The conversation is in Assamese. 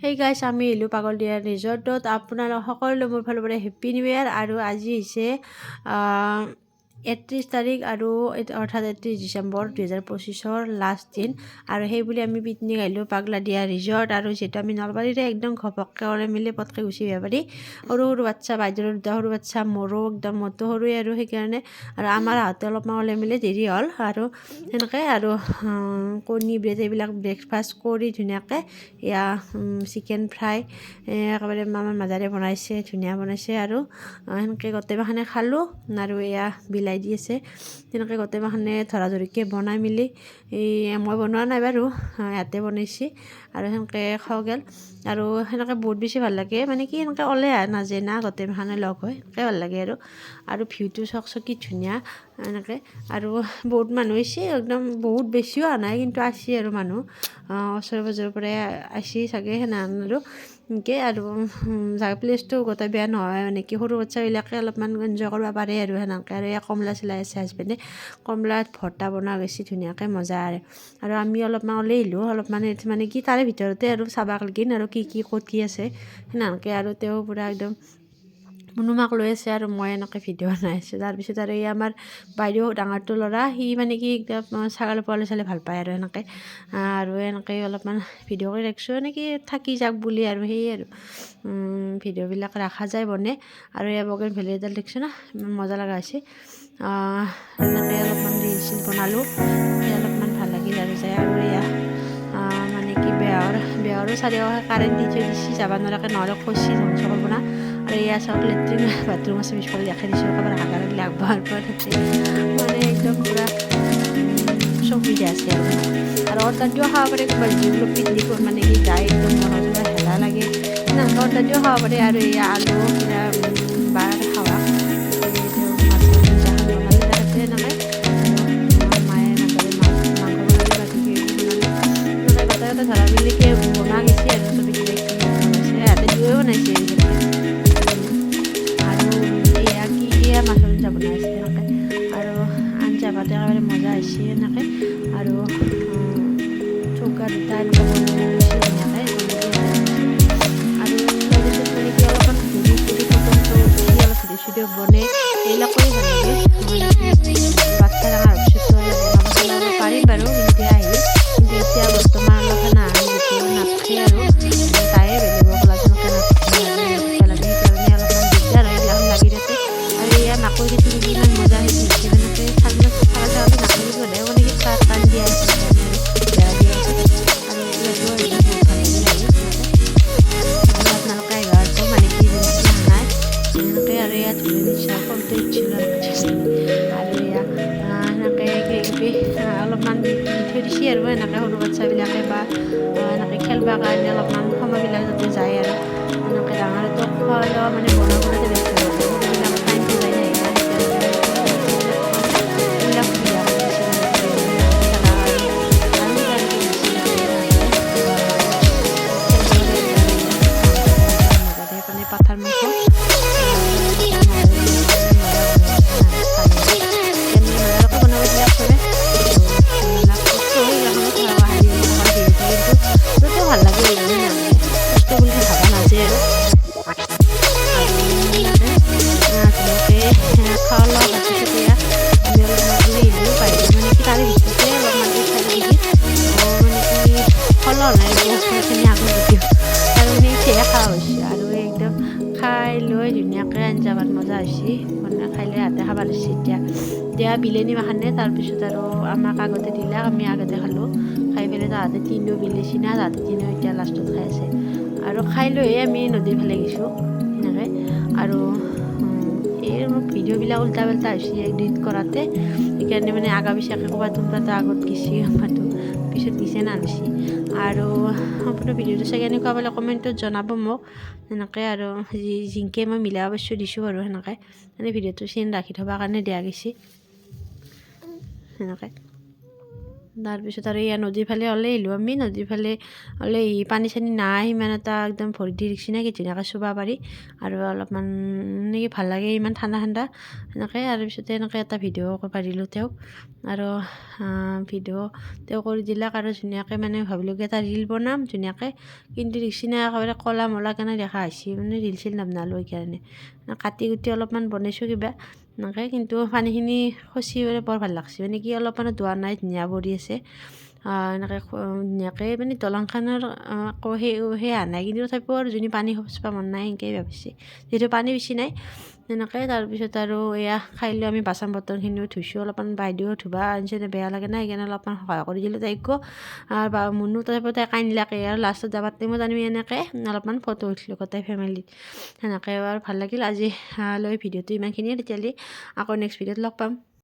সেই গাইছ আমি আহিলোঁ পাগলদিয়া ৰিজৰ্টত। আপোনালোক সকলোলৈ মোৰ ফালৰ পৰা হেপ্পী নিউ ইয়েৰ। আৰু আজি হৈছে 31 তাৰিখ আৰু অৰ্থাৎ 31 ডিচেম্বৰ 2025 লাষ্ট দিন। আৰু সেইবুলি আমি পিকনিক আহিলোঁ পাগলাদিয়া ৰিজৰ্ট। আৰু যিহেতু আমি নলবাৰীৰে একদম ঘপককৈ ওলাই মেলি পটকৈ গুচি যাব পাৰি। সৰু সৰু বাচ্চা, বাইদেউৰ দুটা সৰু বাচ্চা, মোৰো একদম মতো সৰুৱে আৰু সেইকাৰণে আৰু আমাৰ হাতে অলপমান ওলাই মেলি দেৰি হ'ল। আৰু সেনেকৈ আৰু কণী ব্ৰেড এইবিলাক ব্ৰেকফাষ্ট কৰি ধুনীয়াকৈ এয়া চিকেন ফ্ৰাই একেবাৰে আমাৰ মাদাৰে বনাইছে, ধুনীয়া বনাইছে। আৰু সেনেকৈ গোটেইমাখানে খালোঁ। আৰু এয়া বিলাই দি আছে, তেনেকৈ গোটেইমাখানে ধৰা ধৰিকৈ বনাই মেলি মই বনোৱা নাই বাৰু, ইয়াতে বনাইছে। আৰু সেনেকৈ খোৱা গ'ল। আৰু সেনেকৈ বহুত বেছি ভাল লাগে, মানে কি সেনেকৈ ওলাই নাযায় না গোটেইমাখানে লগ হৈ, সেনেকৈ ভাল লাগে। আৰু ভিউটো চাওকচোন কি ধুনীয়া এনেকৈ। আৰু বহুত মানুহ আহিছে, একদম বহুত বেছিও অহা নাই কিন্তু আছে আৰু মানুহ ওচৰে পাঁজৰৰ পৰাই আহিছে চাগে সেনেহান আৰু এনেকৈ। আৰু প্লেচটো গোটেই বেয়া নহয়, মানে কি সৰু বাচ্ছাবিলাকে অলপমান এনজয় কৰিব পাৰে আৰু সেনেকৈ। আৰু এই কমলা চিলাই আছে হাজবেণ্ডে, কমলাত ভৰ্তা বনোৱা গৈছে ধুনীয়াকৈ মজা। আৰু আমি অলপমান ওলাই আহিলোঁ, অলপমান মানে কি তাৰে ভিতৰতে আৰু চাব লাগিল আৰু কি ক'ত কি আছে সেনেকৈ। আৰু তেওঁ পূৰা একদম মনোমাক লৈ আছে আৰু মই এনেকৈ ভিডিঅ' বনাই আছোঁ। তাৰপিছত আৰু এই আমাৰ বাইদেউ ডাঙৰটো ল'ৰা, সি মানে কি একদম ছাগলী পোৱালি চালে ভাল পায় আৰু এনেকৈ। আৰু এনেকৈ অলপমান ভিডিঅ' কৰি ৰাখিছোঁ, এনেকৈ থাকি যাওক বুলি। আৰু সেয়ে আৰু ভিডিঅ'বিলাক ৰখা যায় বনে। আৰু এই বগেন ভেলি এডাল দেখিছোঁ না, ইমান মজা লগা হৈছে। এনেকৈ অলপমান ৰিল চিল বনালোঁ, সেই অলপমান ভাল লাগিল আৰু যায়। আৰু এয়া মানে কি বেহৰো চাৰিওকাষে কাৰেণ্ট দি থৈ দিছে, যাব নোৱাৰাকৈ নহ'লে খচি ধ্বংস কৰিব না। আৰু এয়া চাওক লেট্ৰিন বাথৰুম আছে, পিছফালে দেখাই দিছোঁ। একেবাৰে হাগা লাগিলে আগবঢ়াৰ পৰা থাকে, মানে একদম পূৰা চব সুবিধা আছে। আৰু অৰ্ডাৰ দিও খাব পাৰে, ক'ৰবাত যিবিলাক পিকনিক মানে কি যায় একদম মনত হেলা লাগে সেনেকৈ অৰ্ডাৰ দিও খাব পাৰে। আৰু এয়া আলু বাৰ খাৱা মাছ আঞ্জা বনালে তাতে এনেকৈ মায়ে নাজানে মাংস বনালে বাকী বনালে এনেকৈ গোটেই ধৰা মিলিকৈ বনোৱা গৈছে। আৰু চবে কিবা কিবি বনাইছে, ইয়াতে দুয়ে বনাইছে। আৰু এয়া কি এয়া মাছৰ আঞ্জা বনাইছে এনেকৈ। আৰু আঞ্জা ভাত একেবাৰে মজা হৈছে এনেকৈ। আৰু চৌকা দুটা এনেকৈ বনাই লৈছে ধুনীয়াকৈ আৰু তাৰপিছত মানে কি অলপমান ঘূৰি ফুৰি ফটো উঠি অলপ ভিডিঅ' চিডিঅ' বনে, এইবিলাক কৰি ভাল লাগে। বাচ্ছা ডাঙৰ পিছততো অলপ বনাব চলাব পাৰিম বাৰু, এতিয়া আহি কিন্তু এতিয়া বৰ্তমান অলপমান নাহে যিটো নাথাকে আৰু তায়ে বেলেগক লাগে লাগে সেইকাৰণে অলপমান দিগদাৰ হয় এইবিলাক লাগি থাকে। আৰু এয়া মাকৈ খেতি ইমান মজা খেতি হৈছে, মানে ছাগলী নাখালে সদায় মানে কি চাহ কাণ দিয়া আছে সেইকাৰণে আৰু বেৰা দিয়া আছে। আৰু ইয়াতো আহিলে বহুত ভাল লাগিল আহি আৰু আপোনালোকে আহিবা আকৌ মানে কি জিনিস নাই সেনেকৈ। আৰু ইয়াত ধুনীয়া নিশ্চয় কমতে ইচ্ছিলোঁ আৰু এয়া সেনেকৈ কিবি অলপমান দি থৈ দিছে আৰু এনেকৈ সৰু বাচ্ছাবিলাকে বা এনেকৈ খেলিবৰ কাৰণে অলপমান সময়বিলাক যাতে যায়। আৰু এনেকৈ ডাঙৰটো খোৱা লোৱা মানে বনাবলৈতে ব্যস্ত হৈ থাকে, সৰুবিলাকৰ টাইমটো যায় নাই না, সেইকাৰণে মানে কি এইবিলাক সুবিধা কৰি দিছে মানে কি খেলা আৰু কিবা কিবি দিছে মানে পাঠাৰ মাংস বনাব দিলাক চবে কিন্তু ভাল লাগে কষ্ট বুলি ভাবা নাযায়। আৰু খোৱা লোৱা তাৰপিছত এয়া আমি অলপমান আহিলোঁ বাহিৰত, মানে কি তাৰে ভিতৰতে অলপমান চাই দিবি মানে কি ফলৰ নাই বহুতখিনি আগত দিওঁ আৰু সেইটোহে খোৱা হৈছে। আৰু একদম খাই লৈ ধুনীয়াকৈ আঞ্জা ভাত মজা হৈছে, মানে খাই লৈ হাতে খাব লাগিছে। এতিয়া বিলানী মাখানে তাৰপিছত আৰু আমাক আগতে দিলাক, আমি আগতে খালোঁ। খাই পেলাই তাহাঁতে তিনিও বিলাইছি না, তাহাঁতে তিনিও এতিয়া লাষ্টত খাই আছে। আৰু খাই লৈহে আমি নদীৰ ফালে গৈছোঁ সেনেকৈ। আৰু এই ভিডিঅ'বিলাক উল্টা পাল্টা হৈছে এডিট কৰাতে, সেইকাৰণে মানে আগা পিছাকৈ ক'ৰবাত আগত গেছি ক'ৰবাতো পিছত গেছে নানিছি। আৰু সম্পূৰ্ণ ভিডিঅ'টো চাই কেনেকুৱা পালে কমেণ্টত জনাব মোক সেনেকৈ। আৰু জিংকে মই মিলাব পাৰিছোঁ দিছোঁ বাৰু সেনেকৈ, মানে ভিডিঅ'টো চিন ৰাখি থবৰ কাৰণে দিয়া গৈছে সেনেকৈ। তাৰপিছত আৰু এয়া নদীৰ ফালে ওলাই আহিলোঁ আমি। নদীৰ ফালে ওলাই আহি পানী চানী নাই ইমান এটা একদম ভৰি দি ৰিক্সি নাই কি ধুনীয়াকৈ চুব পাৰি আৰু অলপমান এনেকৈ ভাল লাগে ইমান ঠাণ্ডা ঠাণ্ডা এনেকৈ। আৰু পিছতে এনেকৈ এটা ভিডিঅ' কৰিব পাৰিলোঁ তেওঁক আৰু ভিডিঅ' তেওঁ কৰি দিলাক আৰু ধুনীয়াকৈ মানে ভাবিলোঁ কি এটা ৰিল বনাম ধুনীয়াকৈ, কিন্তু ৰিক্সি নাই একেবাৰে ক'লা মলা কেনে দেখা হৈছে মানে ৰিল চিল নবনালোঁ সেইকাৰণে। কাটি কুটি অলপমান বনাইছোঁ কিবা এনেকৈ, কিন্তু পানীখিনি খচি বৰ ভাল লাগছে মানে কি অলপমানো ধোৱা নাই ধুনীয়া পৰি আছে এনেকৈ ধুনীয়াকৈ মানে দলংখনৰ আকৌ সেই অহা নাই, কিন্তু তথাপিও আৰু যোনে পানী খচিব মন নাই সেনেকৈ ভাবিছে যিহেতু পানী বেছি নাই তেনেকৈ। তাৰপিছত আৰু এয়া খাই লৈ আমি বাচন বৰ্তনখিনিও ধুইছোঁ, অলপমান বাইদেউ ধুবা আনিছে বেয়া লাগে নাই সেইকাৰণে অলপমান সহায় কৰি দিলোঁ তাইকো বা মুনু। তথাপিও তাই কান্দিলাকে আৰু লাষ্টত যাবাৰ টাইমত আমি এনেকৈ অলপমান ফটো উঠিলোঁ গোটেই ফেমিলিত সেনেকৈ আৰু ভাল লাগিল। আজি লৈ ভিডিঅ'টো ইমানখিনিয়ে, তেতিয়াহ'লে আকৌ নেক্সট ভিডিঅ'ত লগ পাম।